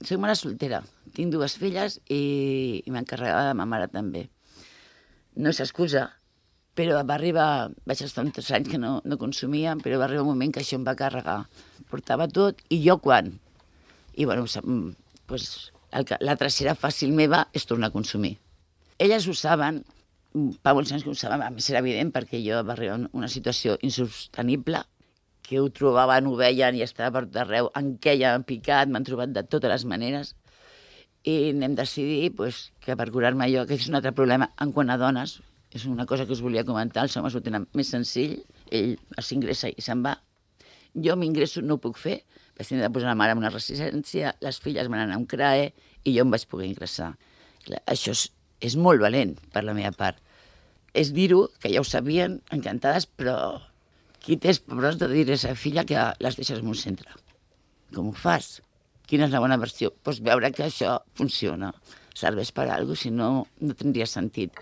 Soc mare soltera, tinc 2 filles i m'encarregava de ma mare també. No és excusa, però va arribar, vaig estar uns 3 anys que no consumia, però va arribar un moment que això em va carregar. Portava tot, i jo quan? I bueno, doncs, la tercera fàcil meva és tornar a consumir. Elles ho saben, fa molts anys que ho saben, a més era evident perquè jo va arribar una situació insostenible, que ho trobaven, ho veien i estava per tot arreu, en què ja m'han picat, m'han trobat de totes les maneres, i anem decidir que per curar-me jo, que és un altre problema en quant a dones, és una cosa que us volia comentar, els homes ho tenen més senzill, ell s'ingressa i se'n va. Jo m'ingresso, no ho puc fer, vaig tenir de posar la mare en una residència, les filles van anar a un CRAE i jo em vaig poder ingressar. Això és molt valent per la meva part. És dir-ho, que ja ho sabien, encantades, però qui té pros de dir a sa filla que les deixes en un centre? Com ho fas? Quina és la bona versió? Doncs veure que això funciona. Serveix per a alguna cosa, si no, no tindria sentit.